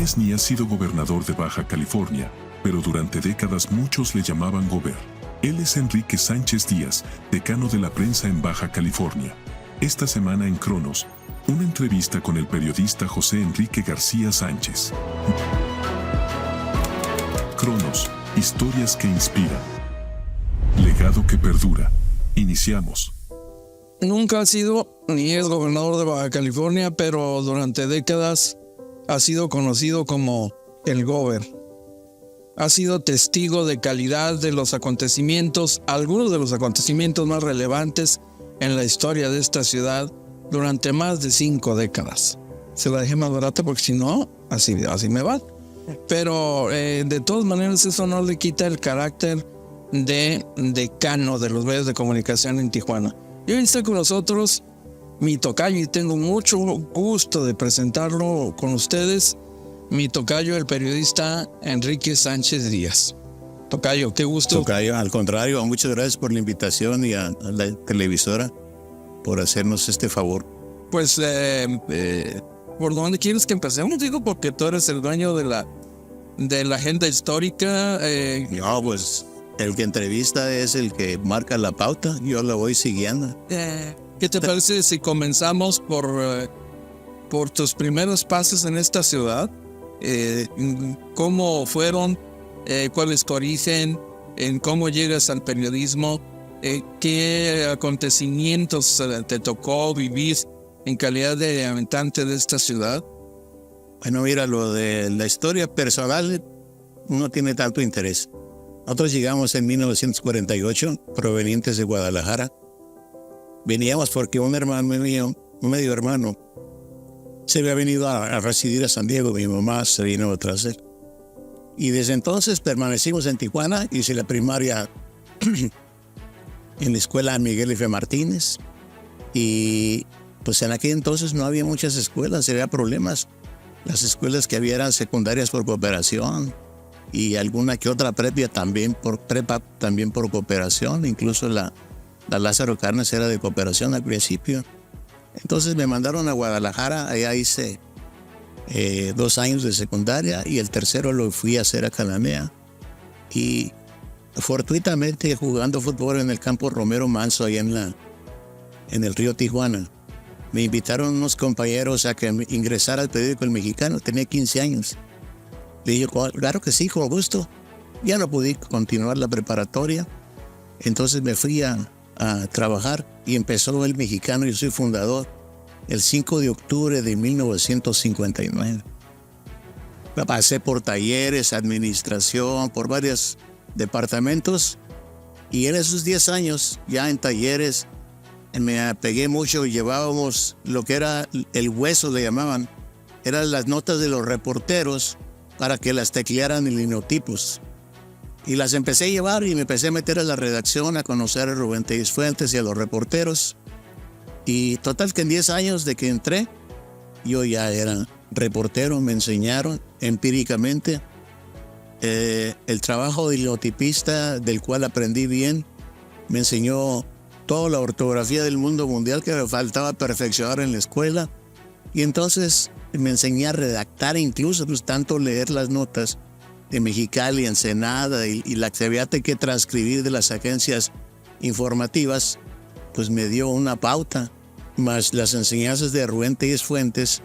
es ni ha sido gobernador de Baja California, pero durante décadas muchos le llamaban Gober. Él es Enrique Sánchez Díaz, decano de la prensa en Baja California. Esta semana en Cronos, una entrevista con el periodista José Enrique García Sánchez. Cronos, historias que inspiran. Legado que perdura. Iniciamos. Nunca ha sido ni es gobernador de Baja California, pero durante décadas ha sido conocido como el Gober. Ha sido testigo de calidad de los acontecimientos, algunos de los acontecimientos más relevantes en la historia de esta ciudad durante más de 5 décadas. Se la dejé más barata porque si no, así me va. Pero de todas maneras eso no le quita el carácter de decano de los medios de comunicación en Tijuana. Y hoy está con nosotros mi tocayo y tengo mucho gusto de presentarlo con ustedes. Mi tocayo, el periodista Enrique Sánchez Díaz. Tocayo, qué gusto. Tocayo, al contrario, muchas gracias por la invitación y a la televisora por hacernos este favor. Pues, ¿por dónde quieres que empecemos? Digo, porque tú eres el dueño de la agenda histórica. No, pues el que entrevista es el que marca la pauta, yo la voy siguiendo. ¿Qué te parece si comenzamos por tus primeros pasos en esta ciudad? ¿Cómo fueron? ¿Cuál es tu origen? ¿Cómo llegas al periodismo? ¿Qué acontecimientos te tocó vivir en calidad de habitante de esta ciudad? Bueno, mira, lo de la historia personal no tiene tanto interés. Nosotros llegamos en 1948, provenientes de Guadalajara. Veníamos porque un hermano mío, un medio hermano, se había venido a residir a San Diego. Mi mamá se vino tras él. Y desde entonces permanecimos en Tijuana. Hice la primaria en la escuela Miguel F. Martínez. Y pues en aquel entonces no había muchas escuelas, había problemas. Las escuelas que había eran secundarias por cooperación y alguna que otra prepa también por cooperación. Incluso la Lázaro Cárdenas era de cooperación al principio. Entonces me mandaron a Guadalajara, allá hice 2 años de secundaria y el tercero lo fui a hacer a Cananea. Y fortuitamente jugando fútbol en el campo Romero Manso, allá en el río Tijuana, me invitaron unos compañeros a que ingresara al periódico El Mexicano. Tenía 15 años. Le dije, claro que sí, con gusto. Ya no pude continuar la preparatoria. Entonces me fui a trabajar y empezó El Mexicano. Yo soy fundador el 5 de octubre de 1959. Pasé por talleres, administración, por varios departamentos. Y en esos 10 años, ya en talleres, me apegué mucho. Llevábamos lo que era el hueso, le llamaban. Eran las notas de los reporteros para que las teclearan en linotipos. Y las empecé a llevar y me empecé a meter a la redacción, a conocer a Rubén Tellez Fuentes y a los reporteros. Y total que en 10 años de que entré, yo ya era reportero. Me enseñaron empíricamente el trabajo de linotipista, del cual aprendí bien. Me enseñó toda la ortografía del mundo mundial que me faltaba perfeccionar en la escuela. Y entonces me enseñé a redactar, incluso pues tanto leer las notas de Mexicali, Ensenada y la que había que transcribir de las agencias informativas, pues me dio una pauta, más las enseñanzas de Rubén Tellez Fuentes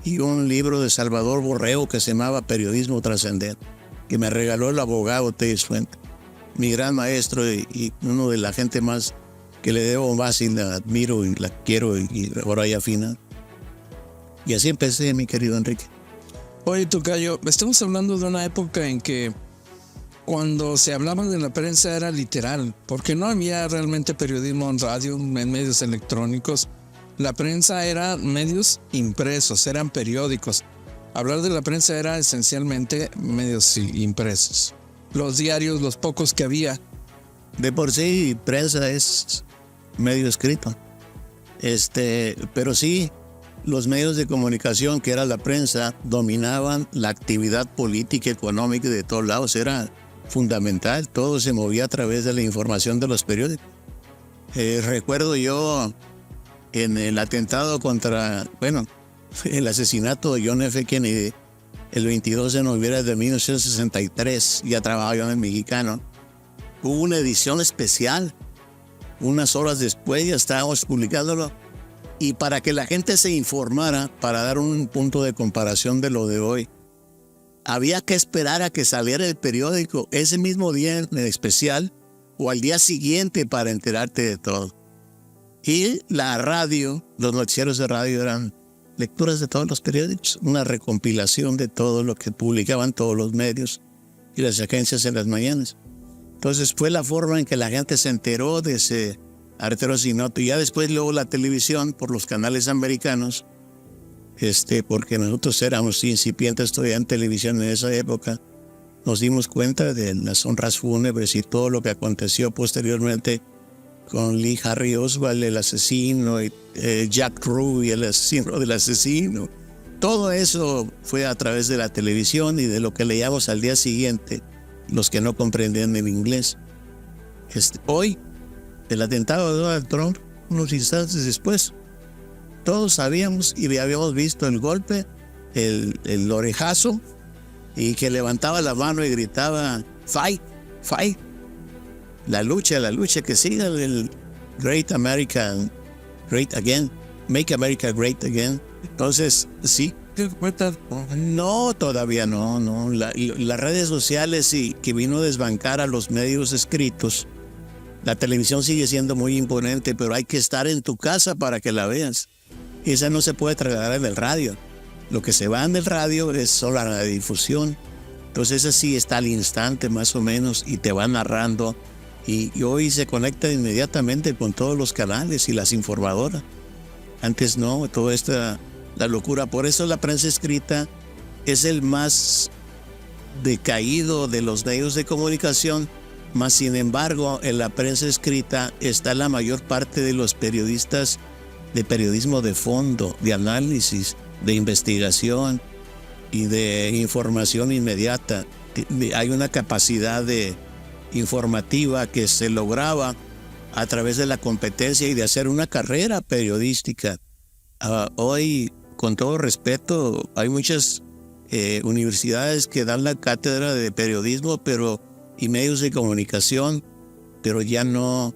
y un libro de Salvador Borrego que se llamaba Periodismo Trascendente, que me regaló el abogado Tellez Fuentes, mi gran maestro y uno de la gente más que le debo más y la admiro y la quiero y ahora ya final. Y así empecé, mi querido Enrique. Oye, tocayo, estamos hablando de una época en que cuando se hablaba de la prensa era literal, porque no había realmente periodismo en radio, en medios electrónicos. La prensa era medios impresos, eran periódicos. Hablar de la prensa era esencialmente medios impresos. Los diarios, los pocos que había. De por sí, prensa es medio escrito. Pero sí, los medios de comunicación, que era la prensa, dominaban la actividad política, económica de todos lados. Era fundamental, todo se movía a través de la información de los periódicos. Recuerdo yo en el atentado el asesinato de John F. Kennedy, el 22 de noviembre de 1963, ya trabajaba yo en el Mexicano, hubo una edición especial. Unas horas después ya estábamos publicándolo. Y para que la gente se informara, para dar un punto de comparación de lo de hoy, había que esperar a que saliera el periódico ese mismo día en especial o al día siguiente para enterarte de todo. Y la radio, los noticieros de radio eran lecturas de todos los periódicos, una recompilación de todo lo que publicaban todos los medios y las agencias en las mañanas. Entonces fue la forma en que la gente se enteró de ese arterocinoto. Y ya después luego la televisión por los canales americanos, porque nosotros éramos incipientes todavía en televisión en esa época, nos dimos cuenta de las honras fúnebres y todo lo que aconteció posteriormente con Lee Harvey Oswald, el asesino, y Jack Ruby, el asesino del asesino. Todo eso fue a través de la televisión y de lo que leíamos al día siguiente, los que no comprendían el inglés. Hoy, el atentado de Donald Trump, unos instantes después, todos sabíamos y habíamos visto el golpe, el orejazo, y que levantaba la mano y gritaba, fight, fight. La lucha, que siga el Great American, Great Again, Make America Great Again. Entonces, sí. No, todavía no. Las redes sociales y que vino a desbancar a los medios escritos. La televisión sigue siendo muy imponente, pero hay que estar en tu casa para que la veas. Esa no se puede trasladar en el radio. Lo que se va en el radio es solo la difusión. Entonces, esa sí está al instante más o menos y te va narrando. Y hoy se conecta inmediatamente con todos los canales y las informadoras. Antes no, toda esta la locura. Por eso la prensa escrita es el más decaído de los medios de comunicación. Mas, sin embargo, en la prensa escrita está la mayor parte de los periodistas de periodismo de fondo, de análisis, de investigación y de información inmediata. Hay una capacidad informativa que se lograba a través de la competencia y de hacer una carrera periodística. Hoy, con todo respeto, hay muchas universidades que dan la cátedra de periodismo y medios de comunicación, pero ya no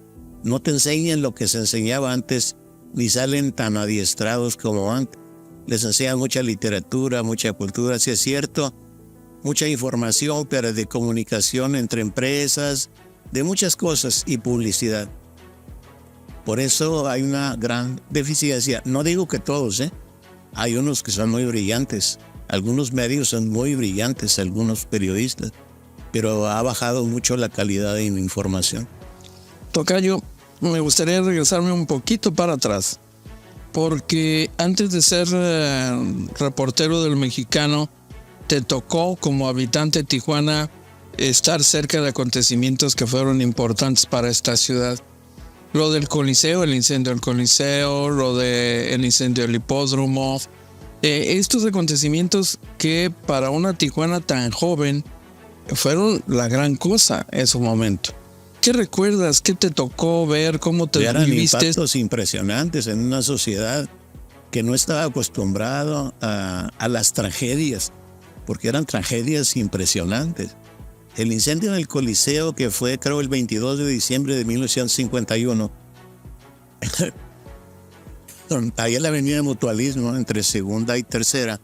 te enseñan lo que se enseñaba antes, ni salen tan adiestrados como antes. Les enseñan mucha literatura, mucha cultura, sí es cierto, mucha información, pero de comunicación entre empresas, de muchas cosas y publicidad. Por eso hay una gran deficiencia. No digo que todos, hay unos que son muy brillantes, algunos medios son muy brillantes, algunos periodistas, pero ha bajado mucho la calidad de la información. Tocayo, me gustaría regresarme un poquito para atrás, porque antes de ser reportero del Mexicano, te tocó como habitante de Tijuana estar cerca de acontecimientos que fueron importantes para esta ciudad. Lo del Coliseo, el incendio del Coliseo, lo del incendio del Hipódromo. Estos acontecimientos que para una Tijuana tan joven fueron la gran cosa en su momento. ¿Qué recuerdas? ¿Qué te tocó ver? ¿Cómo te viviste? Eran impactos impresionantes en una sociedad que no estaba acostumbrado a las tragedias, porque eran tragedias impresionantes. El incendio del Coliseo, que fue creo el 22 de diciembre de 1951, ahí en la avenida de Mutualismo, entre Segunda y Tercera.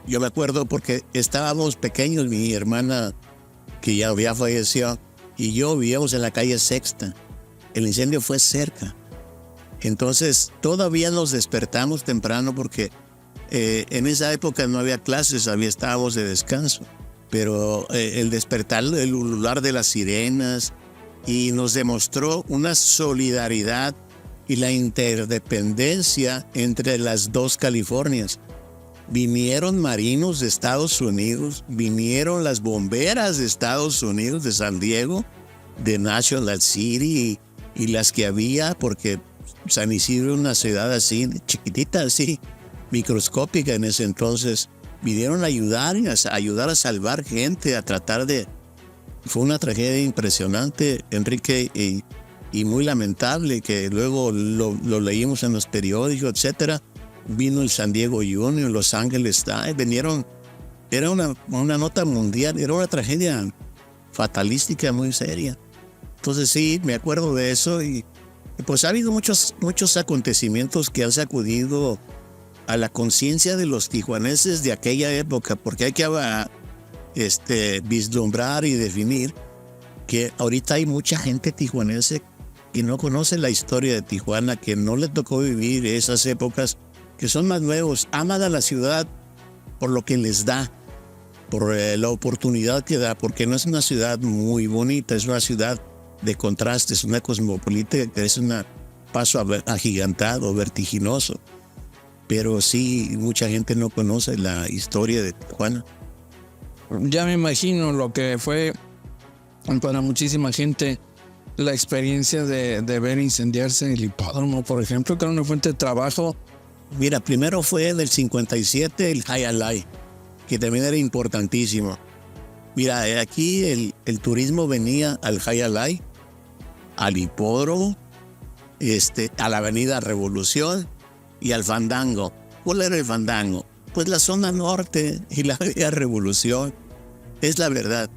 Yo me acuerdo porque estábamos pequeños, mi hermana, que ya había fallecido, y yo vivíamos en la calle Sexta. El incendio fue cerca. Entonces todavía nos despertamos temprano porque en esa época no había clases, estábamos de descanso. Pero el despertar, el ulular de las sirenas, y nos demostró una solidaridad y la interdependencia entre las dos Californias. Vinieron marinos de Estados Unidos, vinieron las bomberas de Estados Unidos, de San Diego, de National City y las que había, porque San Isidro era una ciudad así, chiquitita, así, microscópica en ese entonces. Vinieron a ayudar a salvar gente, a tratar de... Fue una tragedia impresionante, Enrique, y muy lamentable, que luego lo leímos en los periódicos, etcétera. Vino el San Diego Union, Los Ángeles Times, vinieron Era una nota mundial, era una tragedia fatalística muy seria. Entonces sí, me acuerdo de eso y pues ha habido muchos acontecimientos que han sacudido a la conciencia de los tijuaneses de aquella época, porque hay que vislumbrar y definir que ahorita hay mucha gente tijuanense que no conoce la historia de Tijuana, que no le tocó vivir esas épocas, que son más nuevos, aman a la ciudad por lo que les da, por la oportunidad que da, porque no es una ciudad muy bonita, es una ciudad de contrastes, una cosmopolita que es un paso agigantado, vertiginoso. Pero sí, mucha gente no conoce la historia de Tijuana. Ya me imagino lo que fue para muchísima gente la experiencia de ver incendiarse el hipódromo, por ejemplo, que era una fuente de trabajo. Mira, primero fue en el 57 el Jai Alai, que también era importantísimo. Mira, aquí el turismo venía al Jai Alai, al hipódromo, a la avenida Revolución y al Fandango. ¿Cuál era el Fandango? Pues la zona norte y la avenida Revolución. Es la verdad.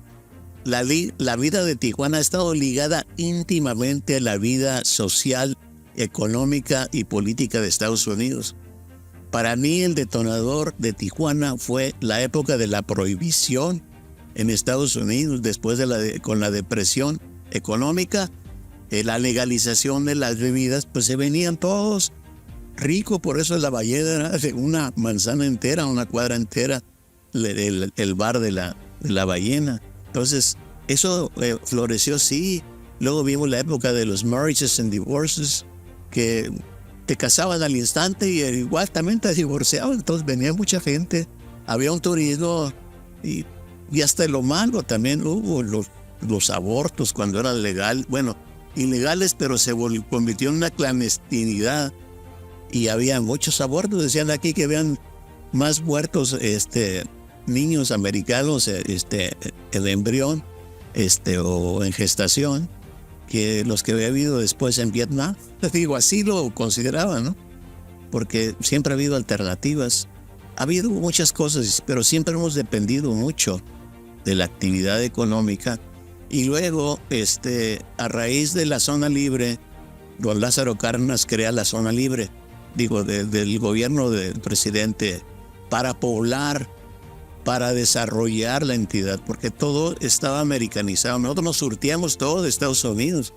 La vida de Tijuana ha estado ligada íntimamente a la vida social, económica y política de Estados Unidos. Para mí el detonador de Tijuana fue la época de la prohibición en Estados Unidos, después con la depresión económica, la legalización de las bebidas, pues se venían todos ricos, por eso la Ballena era de una manzana entera, una cuadra entera, el bar de la Ballena. Entonces, eso floreció, sí. Luego vimos la época de los marriages and divorces, que te casaban al instante y igual también te divorciaban. Entonces venía mucha gente, había un turismo y hasta lo malo también hubo los abortos cuando eran legal, bueno, ilegales, pero se convirtió en una clandestinidad y había muchos abortos. Decían aquí que habían más muertos niños americanos el embrión o en gestación que los que había habido después en Vietnam. Les digo, así lo consideraban, ¿no? Porque siempre ha habido alternativas. Ha habido muchas cosas, pero siempre hemos dependido mucho de la actividad económica. Y luego, a raíz de la zona libre, don Lázaro Cárdenas crea la zona libre, del gobierno del presidente, para poblar, para desarrollar la entidad, porque todo estaba americanizado. Nosotros nos surtíamos todo de Estados Unidos.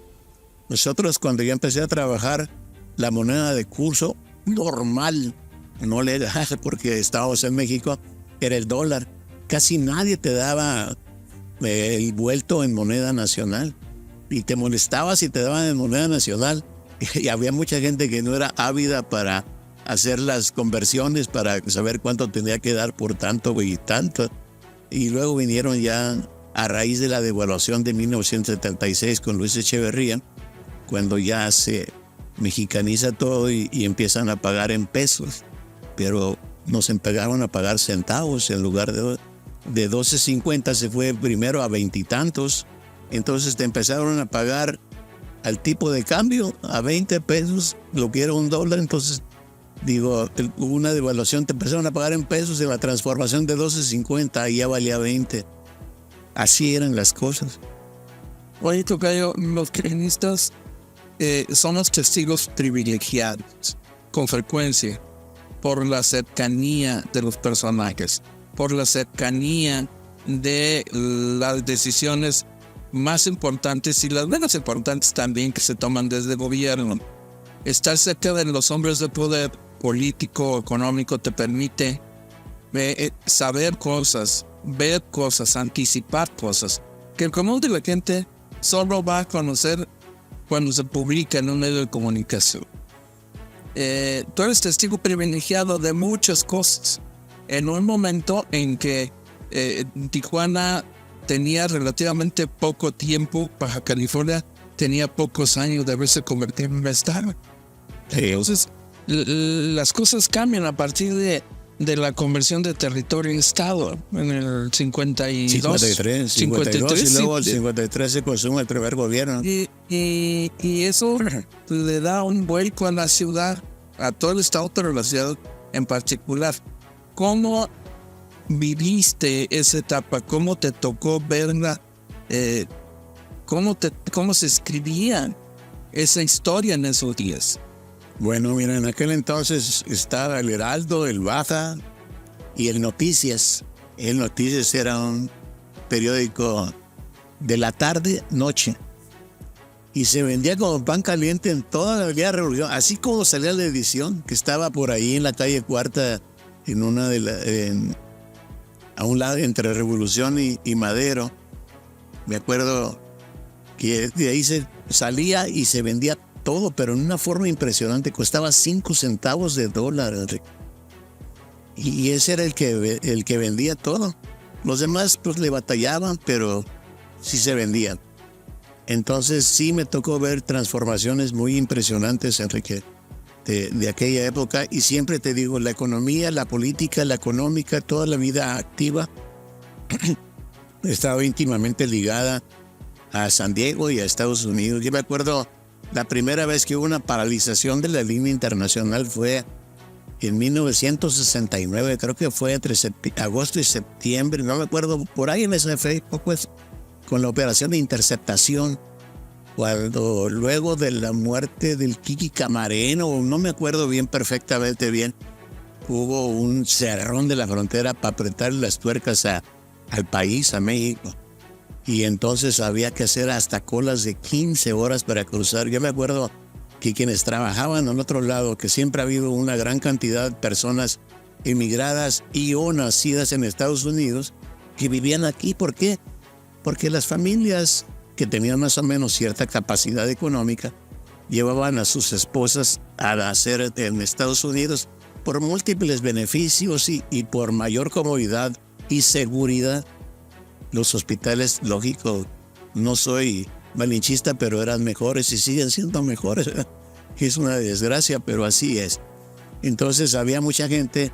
Nosotros, cuando yo empecé a trabajar, la moneda de curso normal, no legal, porque estábamos en México, era el dólar. Casi nadie te daba el vuelto en moneda nacional. Y te molestabas si te daban en moneda nacional. Y había mucha gente que no era ávida para hacer las conversiones, para saber cuánto tenía que dar por tanto y tanto. Y luego vinieron ya a raíz de la devaluación de 1976 con Luis Echeverría, cuando ya se mexicaniza todo y empiezan a pagar en pesos. Pero nos empezaron a pagar centavos en lugar de 12.50 se fue primero a 20 y tantos. Entonces te empezaron a pagar al tipo de cambio a 20 pesos, lo que era $1. Entonces, hubo una devaluación, te empezaron a pagar en pesos, en la transformación de 12.50, ahí ya valía 20. Así eran las cosas. Oye, tocayo, los cristianistas son los testigos privilegiados, con frecuencia, por la cercanía de los personajes, por la cercanía de las decisiones más importantes y las menos importantes también que se toman desde el gobierno. Estar cerca de los hombres de poder político, económico, te permite saber cosas, ver cosas, anticipar cosas, que el común de la gente solo va a conocer cuando se publica en un medio de comunicación. Tú eres testigo privilegiado de muchas cosas. En un momento en que Tijuana tenía relativamente poco tiempo, Baja California tenía pocos años de haberse convertido en un estado. Entonces, las cosas cambian a partir de la conversión de territorio en estado en el 52. 53 y luego el 53 se consume el primer gobierno. Y eso le da un vuelco a la ciudad, a todo el estado, pero la ciudad en particular. ¿Cómo viviste esa etapa? ¿Cómo te tocó verla? ¿Cómo se escribía esa historia en esos días? Bueno, mira, en aquel entonces estaba el Heraldo, el Baja y el Noticias. El Noticias era un periódico de la tarde, noche. Y se vendía como pan caliente en toda la Avenida Revolución. Así como salía la edición, que estaba por ahí en la calle Cuarta, en una de a un lado entre Revolución y Madero. Me acuerdo que de ahí se salía y se vendía todo, pero en una forma impresionante. Costaba 5 centavos de dólar. Y ese era el que vendía todo. Los demás pues le batallaban, pero sí se vendían. Entonces sí me tocó ver transformaciones muy impresionantes, Enrique, de aquella época. Y siempre te digo, la economía, la política, la económica, toda la vida activa estaba íntimamente ligada a San Diego y a Estados Unidos. Yo me acuerdo, la primera vez que hubo una paralización de la línea internacional fue en 1969, creo que fue entre agosto y septiembre, no me acuerdo, por ahí en esa época, pues, con la operación de interceptación, cuando luego de la muerte del Kiki Camarena, no me acuerdo bien, perfectamente bien, hubo un cerrón de la frontera para apretar las tuercas al país, a México. Y entonces había que hacer hasta colas de 15 horas para cruzar. Yo me acuerdo que quienes trabajaban al otro lado, que siempre ha habido una gran cantidad de personas emigradas y o nacidas en Estados Unidos que vivían aquí. ¿Por qué? Porque las familias que tenían más o menos cierta capacidad económica llevaban a sus esposas a hacer en Estados Unidos por múltiples beneficios y por mayor comodidad y seguridad. Los hospitales, lógico, no soy malinchista, pero eran mejores y siguen siendo mejores. Es una desgracia, pero así es. Entonces había mucha gente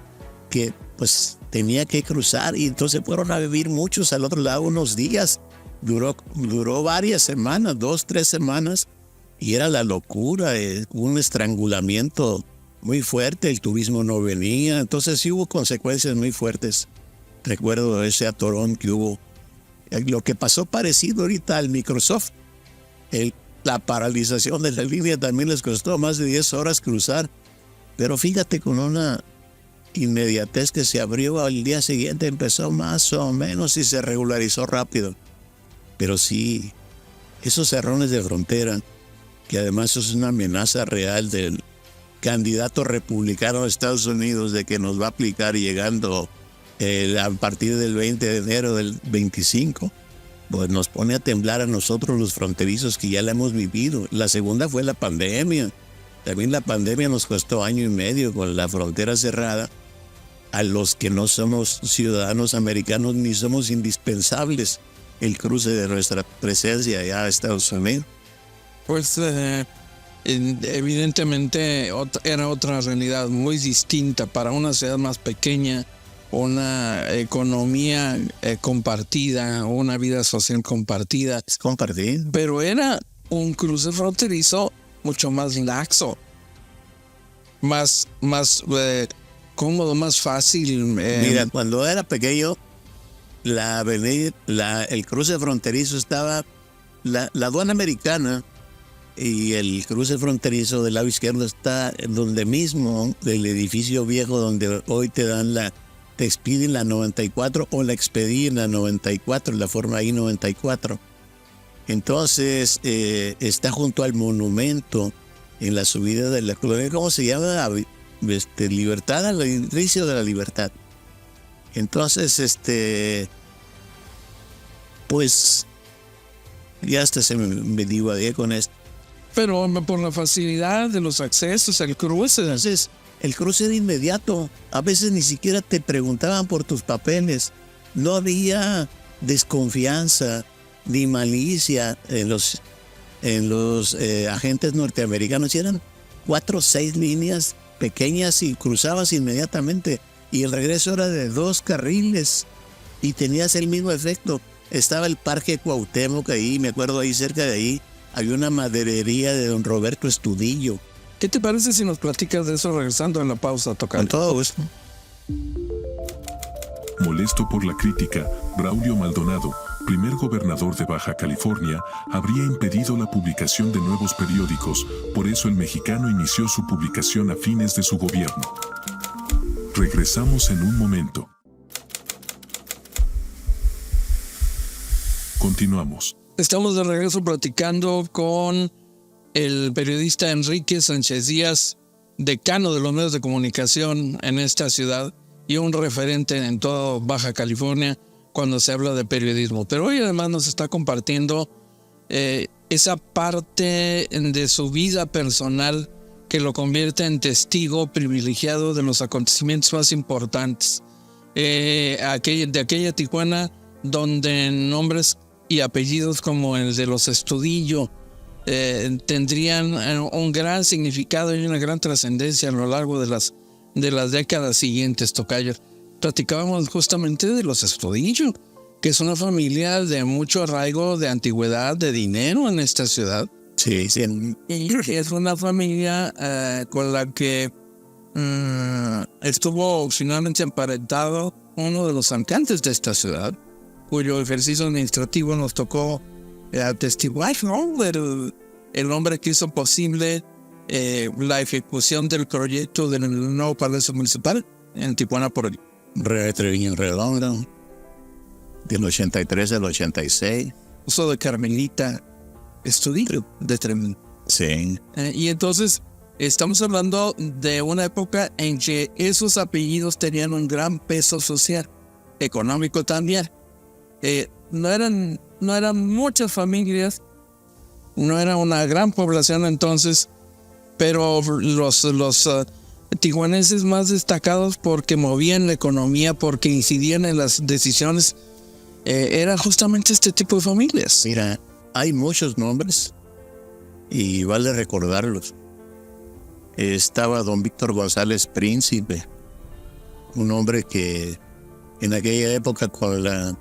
que pues tenía que cruzar y entonces fueron a vivir muchos al otro lado unos días. Duró varias semanas, 2, 3 semanas, y era la locura, un estrangulamiento muy fuerte, el turismo no venía, entonces sí hubo consecuencias muy fuertes. Recuerdo ese atorón que hubo. Lo que pasó parecido ahorita al Microsoft, la paralización de la línea también les costó más de 10 horas cruzar, pero fíjate, con una inmediatez que se abrió al día siguiente, empezó más o menos y se regularizó rápido. Pero sí, esos cerrones de frontera, que además es una amenaza real del candidato republicano de Estados Unidos de que nos va a aplicar llegando a partir del 20 de enero del 25, pues nos pone a temblar a nosotros los fronterizos que ya la hemos vivido. La segunda fue la pandemia. También la pandemia nos costó 1 año y medio con la frontera cerrada. A los que no somos ciudadanos americanos ni somos indispensables el cruce de nuestra presencia allá a Estados Unidos. Pues evidentemente era otra realidad muy distinta para una ciudad más pequeña, una economía compartida, una vida social compartida. Es compartir. Pero era un cruce fronterizo mucho más laxo, más cómodo, más fácil. Mira, cuando era pequeño, el cruce fronterizo estaba, la aduana americana y el cruce fronterizo del lado izquierdo está donde mismo, del edificio viejo donde hoy te expiden la 94 o la expedían la 94, la forma I-94. Entonces está junto al monumento en la subida de la colonia, ¿cómo se llama? Libertad, al inicio de la Libertad. Entonces, pues ya hasta se me divagué con esto. Pero por la facilidad de los accesos, el cruce. Entonces, el cruce de inmediato. A veces ni siquiera te preguntaban por tus papeles. No había desconfianza ni malicia en los agentes norteamericanos. Y eran 4 o 6 líneas pequeñas y cruzabas inmediatamente. Y el regreso era de 2 carriles y tenías el mismo efecto. Estaba el Parque Cuauhtémoc ahí, me acuerdo, ahí cerca de ahí había una maderería de don Roberto Estudillo. ¿Qué te parece si nos platicas de eso regresando en la pausa a tocar? Con todo gusto. Molesto por la crítica, Braulio Maldonado, primer gobernador de Baja California, habría impedido la publicación de nuevos periódicos, por eso el mexicano inició su publicación a fines de su gobierno. Regresamos en un momento. Continuamos. Estamos de regreso platicando con el periodista Enrique Sánchez Díaz, decano de los medios de comunicación en esta ciudad y un referente en toda Baja California cuando se habla de periodismo. Pero hoy además nos está compartiendo esa parte de su vida personal que lo convierte en testigo privilegiado de los acontecimientos más importantes. De aquella Tijuana donde nombres y apellidos como el de los Estudillo tendrían un gran significado y una gran trascendencia a lo largo de las décadas siguientes, tocayo. Platicábamos justamente de los Estudillo, que es una familia de mucho arraigo, de antigüedad, de dinero en esta ciudad. Sí, sí. Y es una familia con la que estuvo finalmente emparentado uno de los alcaldes de esta ciudad, cuyo ejercicio administrativo nos tocó atestiguar, ¿no? El hombre que hizo posible la ejecución del proyecto del nuevo Palacio Municipal en Tijuana por el Treviño Redondo, del 83 al 86. uso de Carmelita Estudillo de Treviño. Sí. Y entonces estamos hablando de una época en que esos apellidos tenían un gran peso social, económico también. No eran muchas familias, no era una gran población entonces, pero los tijuanenses más destacados porque movían la economía, porque incidían en las decisiones, era justamente este tipo de familias. Mira, hay muchos nombres y vale recordarlos. Estaba don Víctor González Príncipe, un hombre que en aquella época con la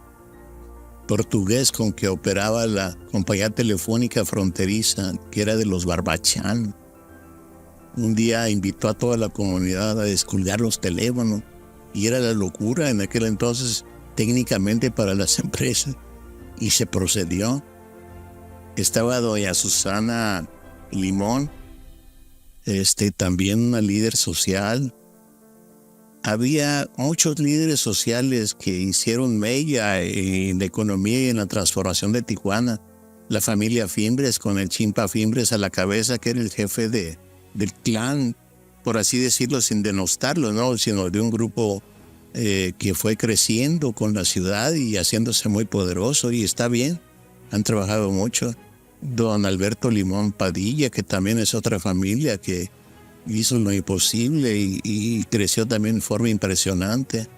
portugués con que operaba la compañía telefónica fronteriza, que era de los Barbachán, un día invitó a toda la comunidad a descolgar los teléfonos y era la locura en aquel entonces técnicamente para las empresas y se procedió. Estaba doña Susana Limón, también una líder social. Había muchos líderes sociales que hicieron mella en la economía y en la transformación de Tijuana. La familia Fimbres, con el Chimpa Fimbres a la cabeza, que era el jefe del clan, por así decirlo, sin denostarlo, ¿no? Sino de un grupo que fue creciendo con la ciudad y haciéndose muy poderoso, y está bien, han trabajado mucho. Don Alberto Limón Padilla, que también es otra familia que hizo lo imposible y creció también en forma impresionante.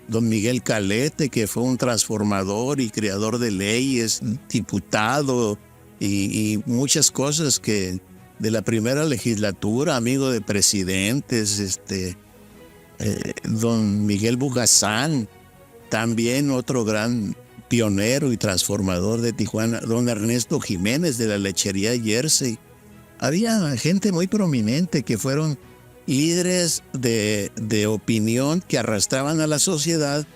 Don Miguel Calete, que fue un transformador y creador de leyes, diputado y muchas cosas que de la primera legislatura, amigo de presidentes. Don Miguel Bugazán, también otro gran pionero y transformador de Tijuana. Don Ernesto Jiménez de la lechería Jersey. Había gente muy prominente que fueron líderes de opinión que arrastraban a la sociedad,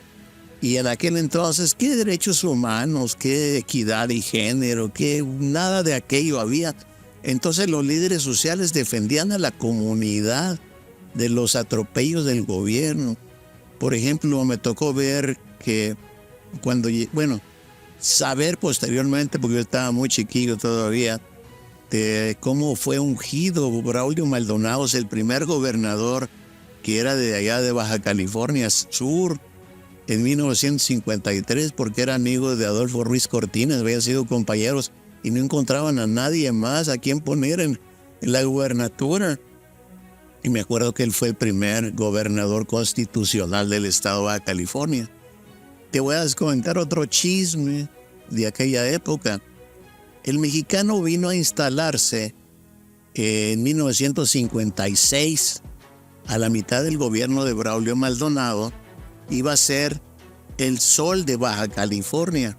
y en aquel entonces, ¿qué derechos humanos, qué equidad y género, qué nada de aquello había? Entonces los líderes sociales defendían a la comunidad de los atropellos del gobierno. Por ejemplo, me tocó ver que saber posteriormente, porque yo estaba muy chiquillo todavía, de cómo fue ungido Braulio Maldonado, el primer gobernador que era de allá de Baja California Sur, en 1953, porque era amigo de Adolfo Ruiz Cortines, habían sido compañeros y no encontraban a nadie más a quien poner en la gubernatura. Y me acuerdo que él fue el primer gobernador constitucional del estado de Baja California. Te voy a comentar otro chisme de aquella época. El mexicano vino a instalarse en 1956, a la mitad del gobierno de Braulio Maldonado. Iba a ser el Sol de Baja California,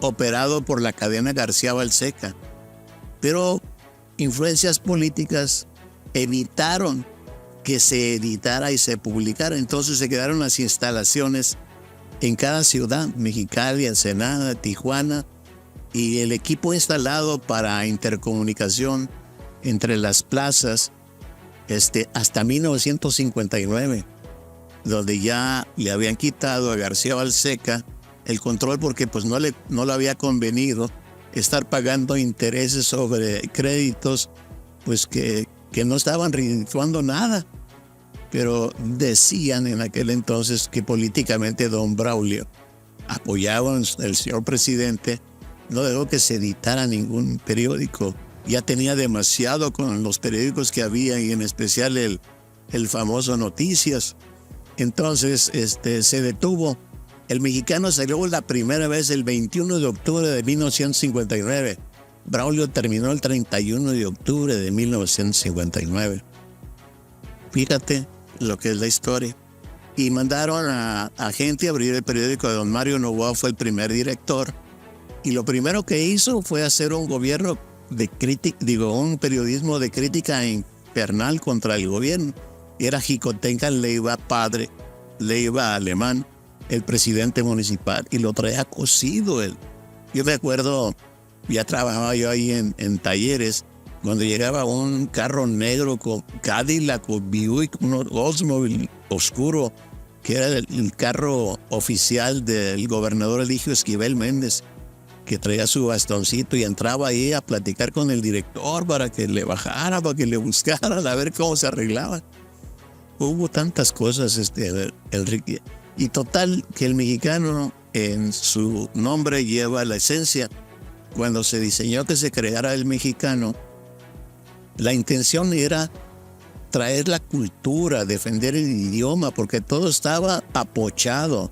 operado por la cadena García Balseca. Pero influencias políticas evitaron que se editara y se publicara. Entonces se quedaron las instalaciones en cada ciudad, Mexicali, Ensenada, Tijuana, y el equipo instalado para intercomunicación entre las plazas hasta 1959, donde ya le habían quitado a García Balseca el control porque pues no le había convenido estar pagando intereses sobre créditos pues que no estaban redituando nada. Pero decían en aquel entonces que políticamente don Braulio apoyaba al señor presidente, no dejó que se editara ningún periódico. Ya tenía demasiado con los periódicos que había, y en especial el famoso Noticias. Entonces se detuvo. El Mexicano salió la primera vez el 21 de octubre de 1959. Braulio terminó el 31 de octubre de 1959. Fíjate lo que es la historia. Y mandaron a gente a abrir el periódico. Don Mario Novoa fue el primer director. Y lo primero que hizo fue hacer un gobierno un periodismo de crítica infernal contra el gobierno. Era Jicotenca Leiva padre, Leiva alemán, el presidente municipal, y lo traía cocido él. Yo me acuerdo, ya trabajaba yo ahí en talleres, cuando llegaba un carro negro con Cadillac o Buick, un Oldsmobile oscuro, que era el carro oficial del gobernador Eligio Esquivel Méndez, que traía su bastoncito y entraba ahí a platicar con el director para que le bajara, para que le buscaran a ver cómo se arreglaba. Hubo tantas cosas, Enrique. Y total, que el Mexicano en su nombre lleva la esencia. Cuando se diseñó que se creara el Mexicano, la intención era traer la cultura, defender el idioma, porque todo estaba apochado.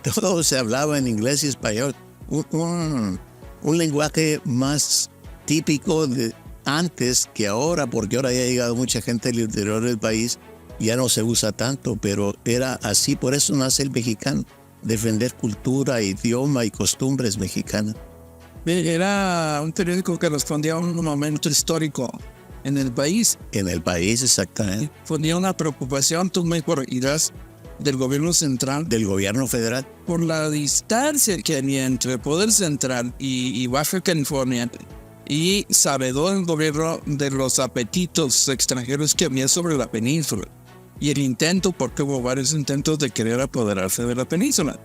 Todo se hablaba en inglés y español. Un lenguaje más típico de antes que ahora, porque ahora ya ha llegado mucha gente del interior del país, ya no se usa tanto, pero era así. Por eso nace el Mexicano, defender cultura, idioma y costumbres mexicanas. Era un periódico que respondía a un momento histórico en el país. En el país, exactamente. Ponía una preocupación, tú me corregirás, del gobierno central. Del gobierno federal. Por la distancia que había entre el poder central y Baja California, y sabedor el gobierno de los apetitos extranjeros que había sobre la península. Y el intento, porque hubo varios intentos de querer apoderarse de la península.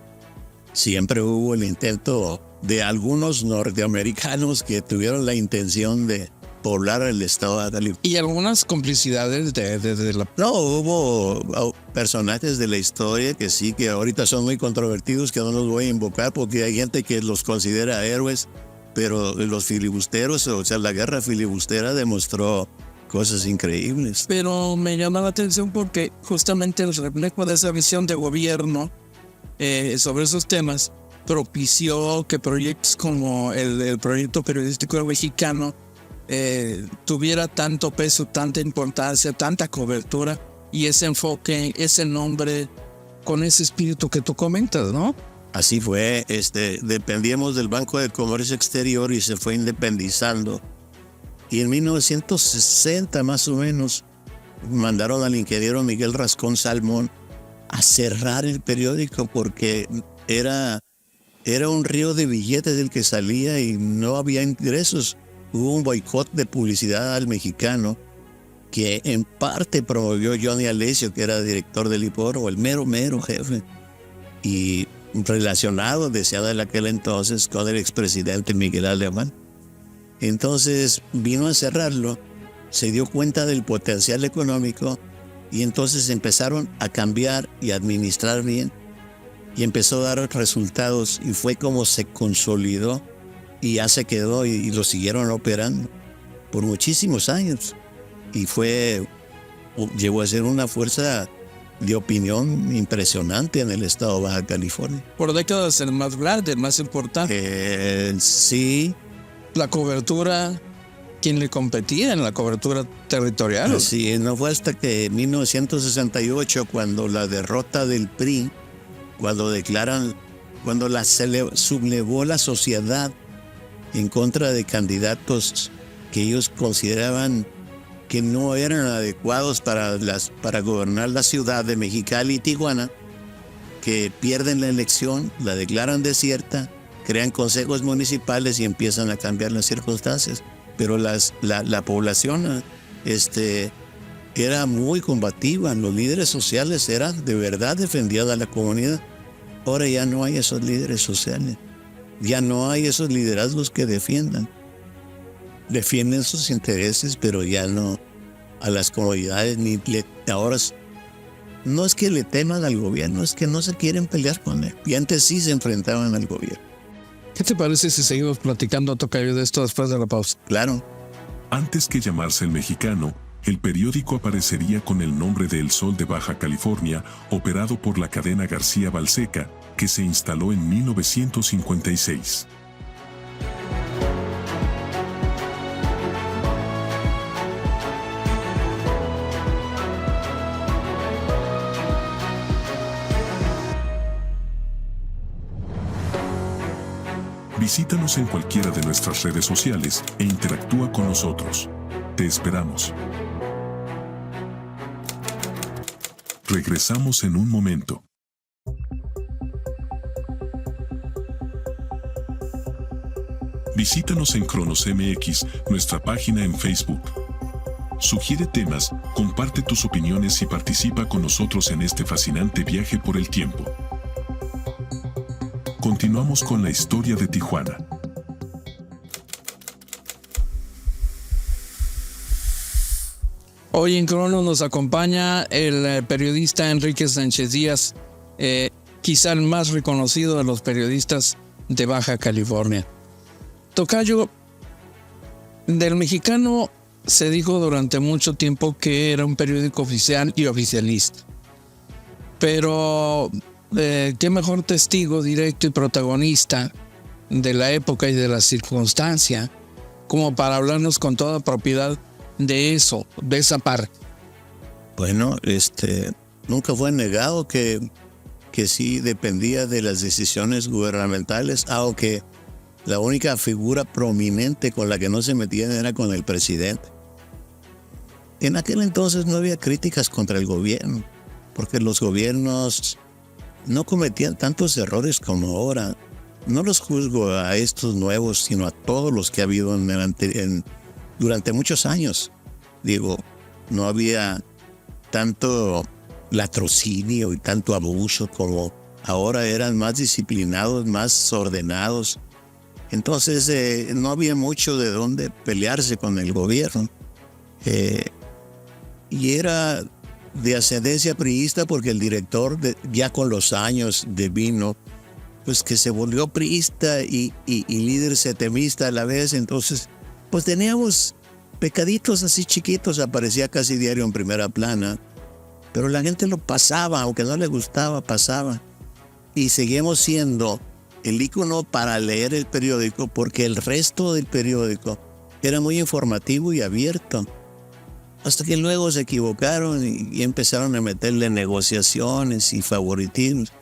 Siempre hubo el intento de algunos norteamericanos que tuvieron la intención de poblar el estado de California. Y algunas complicidades de la... No, hubo personajes de la historia que sí, que ahorita son muy controvertidos, que no los voy a invocar porque hay gente que los considera héroes, pero los filibusteros, o sea, la guerra filibustera demostró cosas increíbles. Pero me llama la atención porque justamente el reflejo de esa visión de gobierno sobre esos temas propició que proyectos como el proyecto periodístico mexicano tuviera tanto peso, tanta importancia, tanta cobertura, y ese enfoque, ese nombre, con ese espíritu que tú comentas, ¿no? Así fue, dependíamos del Banco de Comercio Exterior y se fue independizando. Y en 1960 más o menos mandaron al ingeniero Miguel Rascón Salmón a cerrar el periódico porque era un río de billetes del que salía y no había ingresos. Hubo un boicot de publicidad al Mexicano que en parte promovió Johnny Alessio, que era director del IPOR, o el mero jefe, y relacionado, deseado en aquel entonces, con el expresidente Miguel Alemán. Entonces vino a cerrarlo, se dio cuenta del potencial económico y entonces empezaron a cambiar y administrar bien y empezó a dar resultados, y fue como se consolidó y ya se quedó y lo siguieron operando por muchísimos años y llegó a ser una fuerza de opinión impresionante en el estado de Baja California. Por décadas el más grande, el más importante. Sí. La cobertura, ¿quién le competía en la cobertura territorial? Sí, no fue hasta que en 1968, cuando la derrota del PRI, cuando sublevó la sociedad en contra de candidatos que ellos consideraban que no eran adecuados para gobernar la ciudad de Mexicali y Tijuana, que pierden la elección, la declaran desierta, crean consejos municipales y empiezan a cambiar las circunstancias. Pero la población era muy combativa, los líderes sociales de verdad defendían a la comunidad. Ahora ya no hay esos líderes sociales, ya no hay esos liderazgos que defiendan sus intereses, pero ya no a las comunidades, ahora no es que le teman al gobierno, es que no se quieren pelear con él. Y antes sí se enfrentaban al gobierno. ¿Qué te parece si seguimos platicando, tocayo, de esto después de la pausa? Claro. Antes que llamarse El Mexicano, el periódico aparecería con el nombre de El Sol de Baja California, operado por la cadena García Balseca, que se instaló en 1956. Visítanos en cualquiera de nuestras redes sociales e interactúa con nosotros. Te esperamos. Regresamos en un momento. Visítanos en Cronos MX, nuestra página en Facebook. Sugiere temas, comparte tus opiniones y participa con nosotros en este fascinante viaje por el tiempo. Continuamos con la historia de Tijuana. Hoy en Cronos nos acompaña el periodista Enrique Sánchez Díaz, quizá el más reconocido de los periodistas de Baja California. Tocayo, del Mexicano se dijo durante mucho tiempo que era un periódico oficial y oficialista. Pero qué mejor testigo directo y protagonista de la época y de la circunstancia como para hablarnos con toda propiedad de eso, de esa parte. Bueno, nunca fue negado que sí dependía de las decisiones gubernamentales, aunque la única figura prominente con la que no se metían era con el presidente. En aquel entonces no había críticas contra el gobierno, porque los gobiernos no cometían tantos errores como ahora. No los juzgo a estos nuevos, sino a todos los que ha habido durante muchos años. Digo, no había tanto latrocinio y tanto abuso como ahora. Eran más disciplinados, más ordenados. Entonces no había mucho de dónde pelearse con el gobierno. Y era de ascendencia priista porque el director ya con los años vino, pues que se volvió priista y líder setemista a la vez. Entonces pues teníamos pecaditos así chiquitos, aparecía casi diario en primera plana, pero la gente lo pasaba, aunque no le gustaba, pasaba. Y seguimos siendo el ícono para leer el periódico, porque el resto del periódico era muy informativo y abierto. Hasta que luego se equivocaron y empezaron a meterle negociaciones y favoritismos.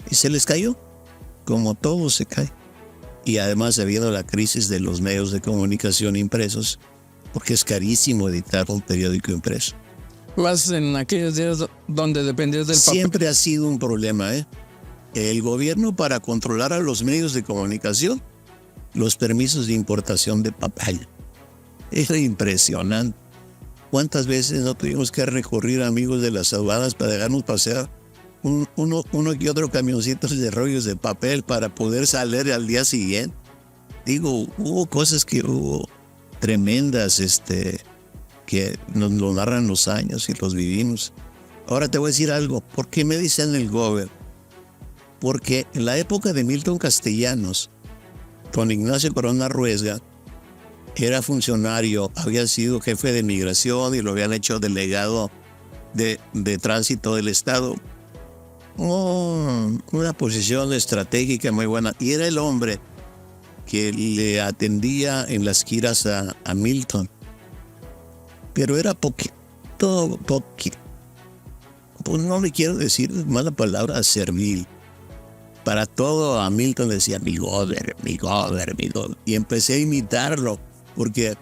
Y se les cayó, como todo se cae. Y además debido a la crisis de los medios de comunicación impresos, porque es carísimo editar un periódico impreso. Más en aquellos días donde dependías del papel. Siempre ha sido un problema, El gobierno, para controlar a los medios de comunicación, los permisos de importación de papel. Es impresionante. ¿Cuántas veces no tuvimos que recurrir a amigos de las aduanas para dejarnos pasear uno y otro camioncitos de rollos de papel para poder salir al día siguiente? Digo, hubo cosas que hubo tremendas que nos lo narran los años y los vivimos. Ahora te voy a decir algo. ¿Por qué me dicen el gobierno? Porque en la época de Milton Castellanos, don Ignacio Corona Ruesga era funcionario, había sido jefe de migración y lo habían hecho delegado de tránsito del estado. Una posición estratégica muy buena. Y era el hombre que le atendía en las giras a Milton. Pero era poquito. Pues no le quiero decir mala palabra, servil. Para todo a Milton le decía mi gober. Y empecé a imitarlo, porque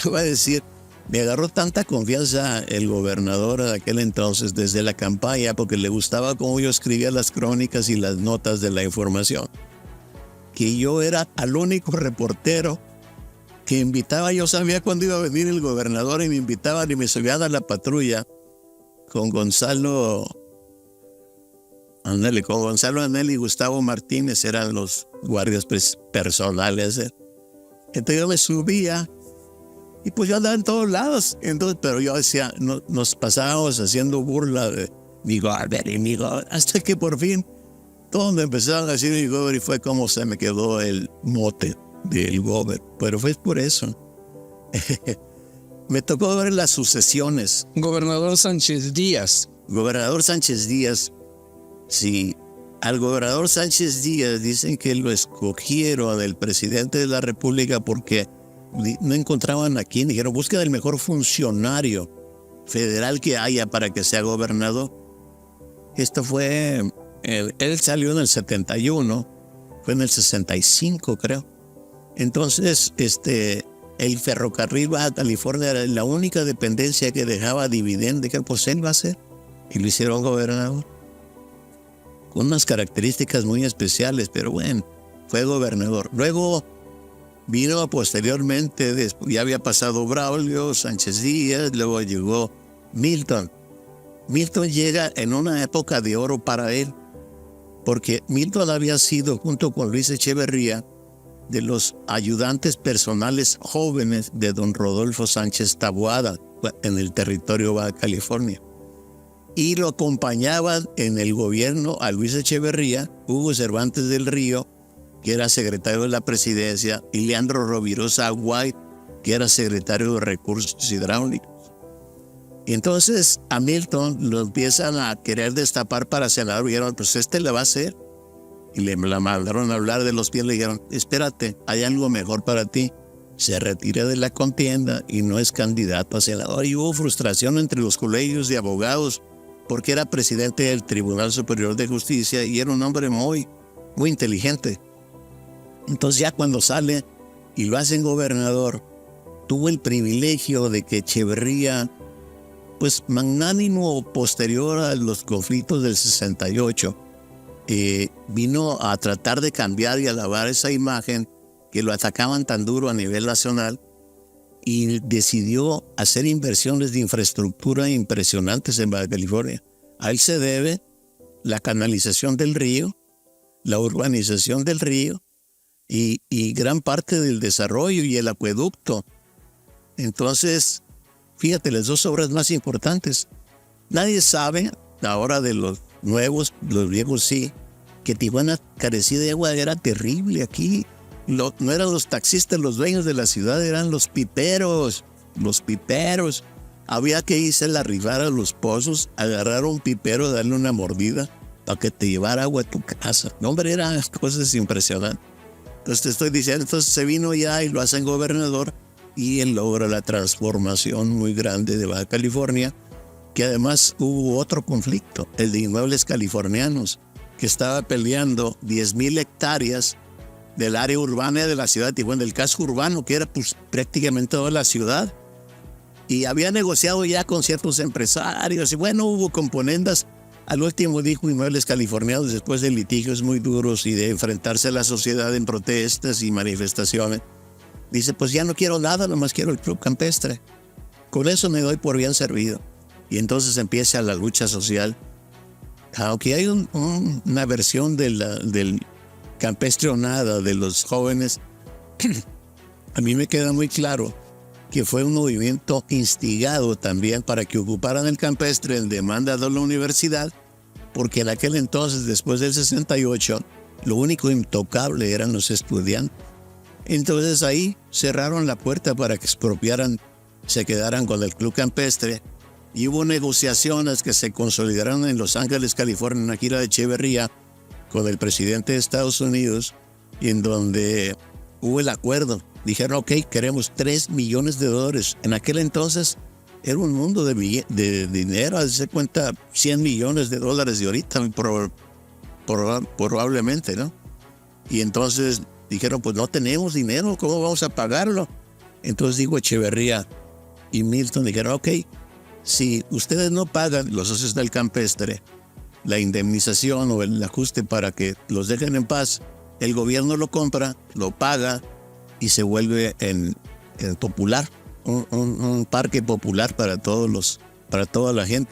iba a decir, Me agarró tanta confianza el gobernador de aquel entonces desde la campaña porque le gustaba cómo yo escribía las crónicas y las notas de la información, que yo era el único reportero que invitaba. Yo sabía cuándo iba a venir el gobernador y me invitaban y me subían a la patrulla con Gonzalo Anel y Gustavo Martínez, eran los guardias personales. Entonces yo me subía y pues yo andaba en todos lados. Entonces, pero yo decía, nos pasábamos haciendo burla de mi gober, hasta que por fin todos me empezaron a decir mi gober y fue como se me quedó el mote del gober. Pero fue por eso. Me tocó ver las sucesiones. Gobernador Sánchez Díaz. Gobernador Sánchez Díaz, sí. Al gobernador Sánchez Díaz dicen que lo escogieron el presidente de la República porque no encontraban a quién. Dijeron, busca el mejor funcionario federal que haya para que sea gobernador. Esto fue, él salió en el 71, fue en el 65 creo. Entonces, el ferrocarril Baja California era la única dependencia que dejaba dividendo, que pues él va a ser. Y lo hicieron gobernador. Con unas características muy especiales, pero bueno, fue gobernador. Luego vino posteriormente, ya había pasado Braulio, Sánchez Díaz, luego llegó Milton. Milton llega en una época de oro para él, porque Milton había sido, junto con Luis Echeverría, de los ayudantes personales jóvenes de don Rodolfo Sánchez Taboada en el territorio Baja California. Y lo acompañaban en el gobierno a Luis Echeverría, Hugo Cervantes del Río, que era secretario de la presidencia, y Leandro Rovirosa White, que era secretario de Recursos Hidráulicos. Y entonces a Milton lo empiezan a querer destapar para senador. Y dijeron, pues le va a hacer. Y le la mandaron a hablar de los pies. Le dijeron, espérate, hay algo mejor para ti. Se retira de la contienda y no es candidato a senador. Y hubo frustración entre los colegios de abogados porque era presidente del Tribunal Superior de Justicia y era un hombre muy, muy inteligente. Entonces ya cuando sale y lo hacen gobernador, tuvo el privilegio de que Echeverría, pues magnánimo posterior a los conflictos del 68, vino a tratar de cambiar y a lavar esa imagen que lo atacaban tan duro a nivel nacional y decidió hacer inversiones de infraestructura impresionantes en Baja California. A él se debe la canalización del río, la urbanización del río y gran parte del desarrollo y el acueducto. Entonces, fíjate, las dos obras más importantes. Nadie sabe, ahora de los nuevos, los viejos sí, que Tijuana carecía de agua, era terrible aquí. No eran los taxistas los dueños de la ciudad, eran los piperos. Los piperos. Había que irse a arribar a los pozos, agarrar un pipero, darle una mordida para que te llevara agua a tu casa. No, hombre, eran cosas impresionantes. Entonces te estoy diciendo, entonces se vino ya y lo hacen gobernador y él logra la transformación muy grande de Baja California, que además hubo otro conflicto, el de Inmuebles Californianos, que estaba peleando 10,000 hectáreas del área urbana de la ciudad de Tijuana, del casco urbano, que era pues, prácticamente toda la ciudad. Y había negociado ya con ciertos empresarios, y bueno, hubo componendas. Al último dijo Inmuebles Californianos, después de litigios muy duros y de enfrentarse a la sociedad en protestas y manifestaciones, dice, pues ya no quiero nada, nomás quiero el club campestre. Con eso me doy por bien servido. Y entonces empieza la lucha social. Aunque hay una versión del campestre o nada de los jóvenes, a mí me queda muy claro que fue un movimiento instigado también para que ocuparan el campestre en demanda de la universidad, porque en aquel entonces, después del 68, lo único intocable eran los estudiantes. Entonces ahí cerraron la puerta para que expropiaran, se quedaran con el club campestre, y hubo negociaciones que se consolidaron en Los Ángeles, California, en una gira de Echeverría con el presidente de Estados Unidos, y en donde hubo el acuerdo. Dijeron, ok, queremos $3 millones. En aquel entonces era un mundo de dinero, hazte cuenta, $100 millones de ahorita, probablemente, ¿no? Y entonces dijeron, pues no tenemos dinero, ¿cómo vamos a pagarlo? Entonces dijo Echeverría, y Milton dijeron, ok, si ustedes no pagan, los socios del campestre, la indemnización o el ajuste para que los dejen en paz, el gobierno lo compra, lo paga y se vuelve en popular, un parque popular para toda la gente.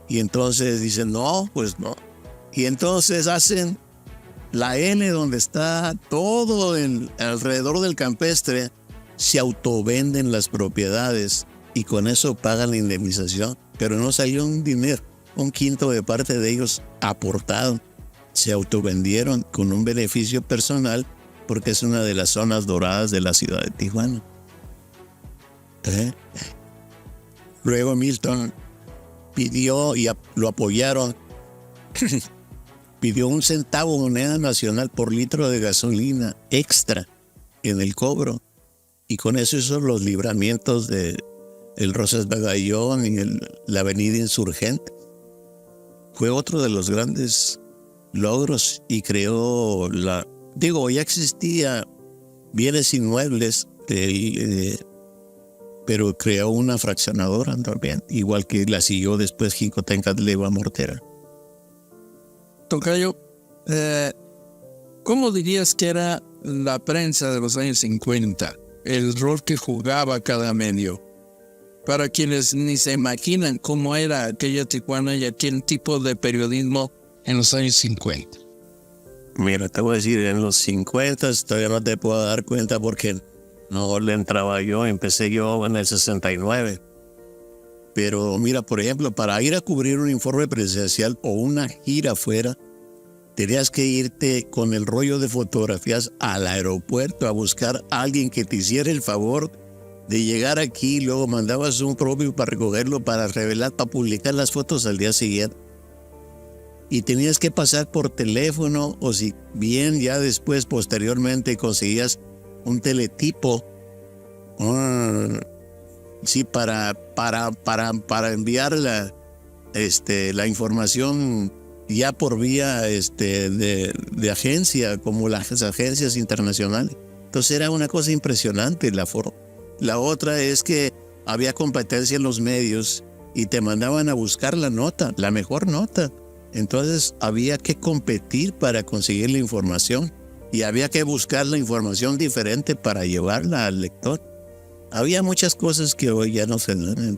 Y entonces dicen, no, pues no. Y entonces hacen la N donde está todo alrededor del campestre, se autovenden las propiedades y con eso pagan la indemnización, pero no salió un dinero, un quinto de parte de ellos aportado. Se autovendieron con un beneficio personal porque es una de las zonas doradas de la ciudad de Tijuana. Luego Milton pidió y lo apoyaron. Pidió 1 centavo moneda nacional por litro de gasolina extra en el cobro. Y con eso hizo los libramientos de el Rosas Bagallón y la Avenida Insurgente. Fue otro de los grandes logros y creó ya existía bienes inmuebles, pero creó una fraccionadora también, igual que la siguió después Jicotencat Leva Mortera. Tocayo, ¿cómo dirías que era la prensa de los años 50? El rol que jugaba cada medio. Para quienes ni se imaginan cómo era aquella Tijuana y aquel tipo de periodismo en los años 50. Mira, te voy a decir, en los 50 todavía no te puedo dar cuenta porque no le entraba yo, empecé yo en el 69. Pero mira, por ejemplo, para ir a cubrir un informe presidencial o una gira afuera, tenías que irte con el rollo de fotografías al aeropuerto a buscar a alguien que te hiciera el favor de llegar aquí, luego mandabas un propio para recogerlo, para revelar, para publicar las fotos al día siguiente. Y tenías que pasar por teléfono o si bien ya después, posteriormente, conseguías un teletipo, sí, para enviar la información ya por vía de agencia, como las agencias internacionales. Entonces era una cosa impresionante la forma. La otra es que había competencia en los medios y te mandaban a buscar la nota, la mejor nota. Entonces había que competir para conseguir la información y había que buscar la información diferente para llevarla al lector. Había muchas cosas que hoy ya no se dan.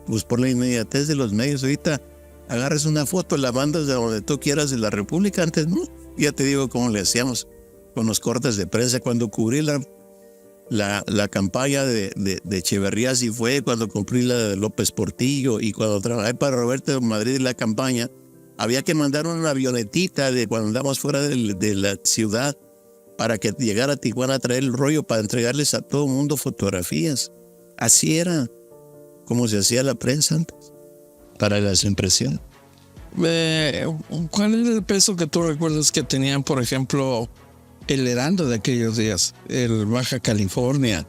Pues por la inmediatez de los medios, ahorita agarras una foto, la mandas de donde tú quieras de la República. Antes no, ya te digo cómo le hacíamos con los cortes de prensa. Cuando cubrí la campaña de Echeverría, así fue, cuando cubrí la de López Portillo y cuando trabajé para Roberto Madrid la campaña, había que mandar una avionetita de cuando andamos fuera de la ciudad para que llegara a Tijuana a traer el rollo para entregarles a todo el mundo fotografías. Así era como se hacía la prensa antes, para las impresiones. ¿Cuál es el peso que tú recuerdas que tenían, por ejemplo, el Heraldo de aquellos días, el Baja California?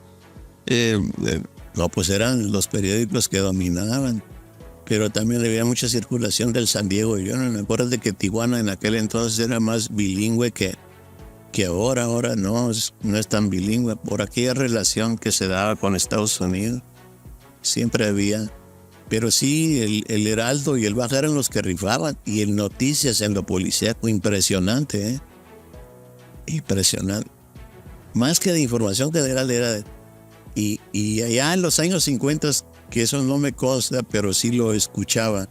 No, pues eran los periódicos que dominaban, pero también había mucha circulación del San Diego. Yo no me acuerdo de que Tijuana en aquel entonces era más bilingüe que ahora no es tan bilingüe, por aquella relación que se daba con Estados Unidos. Siempre había, pero sí, el Heraldo y el Baja eran los que rifaban, y el Noticias en lo policíaco, impresionante, impresionante. Más que de información general era y allá en los años 50, que eso no me consta, pero sí lo escuchaba,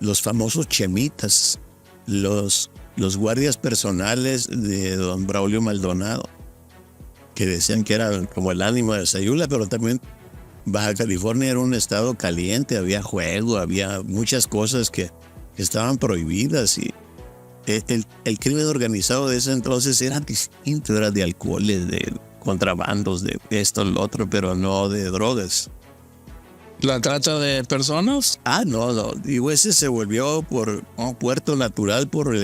los famosos chemitas, los guardias personales de don Braulio Maldonado, que decían que era como el ánimo de Sayula, pero también Baja California era un estado caliente, había juego, había muchas cosas que estaban prohibidas, y el crimen organizado de ese entonces era distinto, era de alcoholes, de contrabandos, de esto, lo otro, pero no de drogas. ¿La trata de personas? No. Digo, ese se volvió por un puerto natural por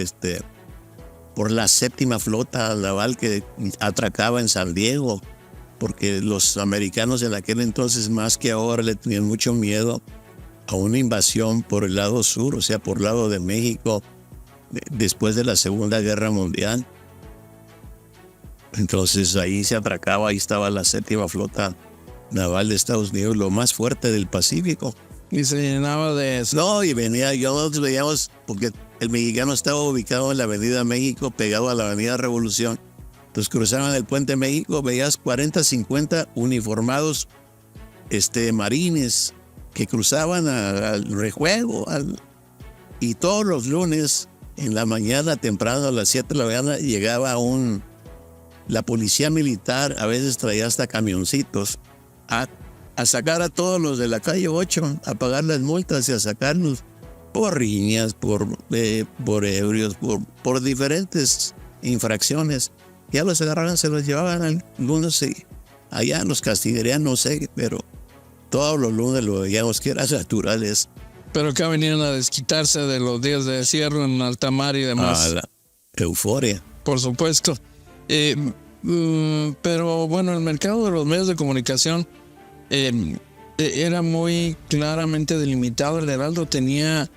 la séptima flota naval que atracaba en San Diego, porque los americanos en aquel entonces, más que ahora, le tenían mucho miedo a una invasión por el lado sur, o sea, por el lado de México, después de la Segunda Guerra Mundial. Entonces ahí se atracaba, ahí estaba la séptima flota naval de Estados Unidos, lo más fuerte del Pacífico. Y se llenaba de eso. No, y nosotros veíamos, porque el Mexicano estaba ubicado en la Avenida México, pegado a la Avenida Revolución. Entonces cruzaban el Puente México, veías 40, 50 uniformados marines que cruzaban al rejuego. Y todos los lunes, en la mañana, temprano, a las 7 de la mañana, llegaba la policía militar, a veces traía hasta camioncitos, a sacar a todos los de la calle 8, a pagar las multas y a sacarlos por riñas, por ebrios, por diferentes infracciones. Ya los agarraban, se los llevaban algunos, allá los castigarían, no sé, pero todos los lunes lo veíamos que eran naturales. Pero acá venían a desquitarse de los días de encierro en alta mar y demás. La euforia. Por supuesto. Pero bueno, el mercado de los medios de comunicación era muy claramente delimitado. El Heraldo tenía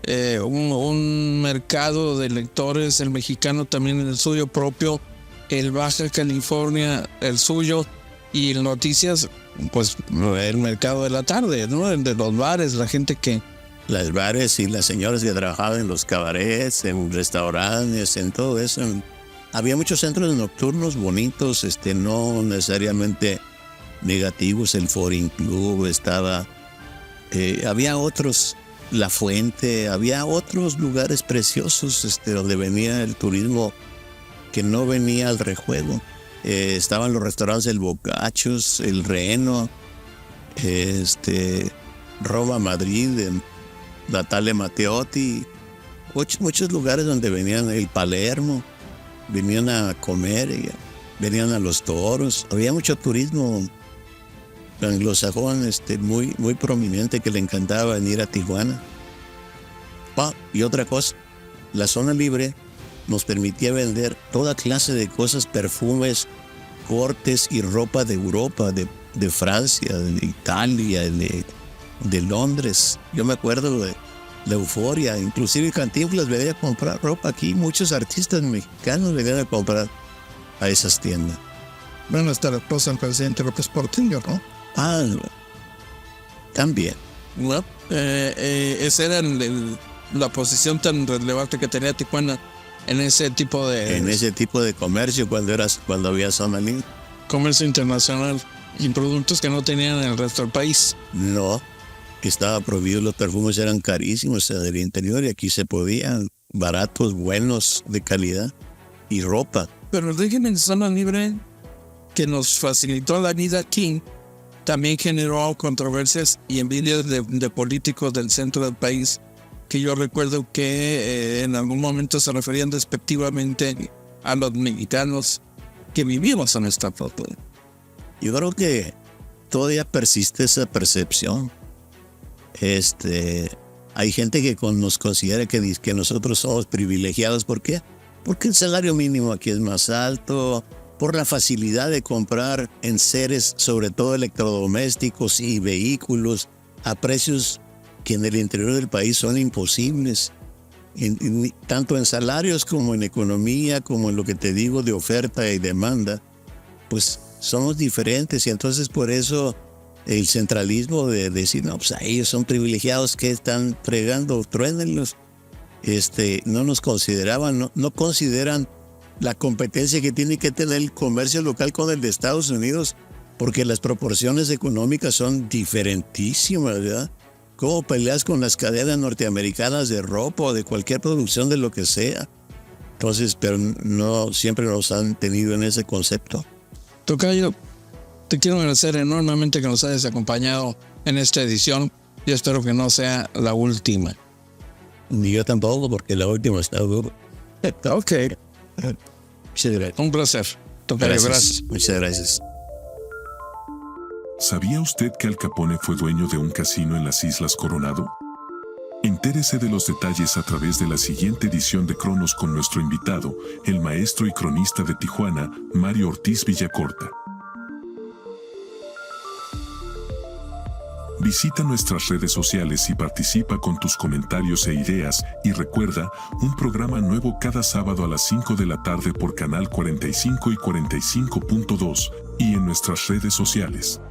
un mercado de lectores, el Mexicano también el suyo propio, el Baja California el suyo, y el Noticias, pues el mercado de la tarde, ¿no? El de los bares, la gente que... Las bares y las señoras que trabajaban en los cabarets, en restaurantes, en todo eso. Había muchos centros nocturnos bonitos, no necesariamente negativos. El Foreign Club estaba... había otros, La Fuente, había otros lugares preciosos donde venía el turismo que no venía al rejuego. Estaban los restaurantes El Bocachos, El Reno, Roma Madrid, Natale Matteotti, muchos lugares donde venían, el Palermo, venían a comer, venían a los toros. Había mucho turismo anglosajón muy, muy prominente que le encantaba venir a Tijuana. Y otra cosa, la zona libre nos permitía vender toda clase de cosas, perfumes, cortes y ropa de Europa, de Francia, de Italia, de Londres. Yo me acuerdo de la euforia, inclusive Cantinflas venía a comprar ropa aquí. Muchos artistas mexicanos venían a comprar a esas tiendas. Bueno, hasta la esposa del presidente López Portillo, ¿no? También. Bueno, esa era la posición tan relevante que tenía Tijuana en ese tipo de comercio cuando había zona libre. Comercio internacional y productos que no tenían en el resto del país. No, que estaba prohibido, los perfumes eran carísimos del interior y aquí se podían, baratos, buenos, de calidad, y ropa. Pero el régimen de zona libre que nos facilitó la vida aquí también generó controversias y envidias de políticos del centro del país, que yo recuerdo que en algún momento se referían despectivamente a los mexicanos que vivimos en esta foto. Yo creo que todavía persiste esa percepción. Hay gente que nos considera que nosotros somos privilegiados. ¿Por qué? Porque el salario mínimo aquí es más alto, por la facilidad de comprar enseres, sobre todo electrodomésticos y vehículos, a precios que en el interior del país son imposibles, tanto en salarios como en economía, como en lo que te digo de oferta y demanda, pues somos diferentes. Y entonces por eso el centralismo de decir, no, pues ellos son privilegiados, que están fregando, truénenlos, no nos consideraban, no consideran la competencia que tiene que tener el comercio local con el de Estados Unidos, porque las proporciones económicas son diferentísimas, ¿verdad? ¿Cómo peleas con las cadenas norteamericanas de ropa o de cualquier producción de lo que sea? Entonces, pero no siempre nos han tenido en ese concepto. Tocayo, te quiero agradecer enormemente que nos hayas acompañado en esta edición. Yo espero que no sea la última. Ni yo tampoco, porque la última está duro. Ok. Muchas gracias. Un placer. Tocayo, gracias. Muchas gracias. ¿Sabía usted que Al Capone fue dueño de un casino en las Islas Coronado? Entérese de los detalles a través de la siguiente edición de Cronos con nuestro invitado, el maestro y cronista de Tijuana, Mario Ortiz Villacorta. Visita nuestras redes sociales y participa con tus comentarios e ideas, y recuerda, un programa nuevo cada sábado a las 5 de la tarde por Canal 45 y 45.2, y en nuestras redes sociales.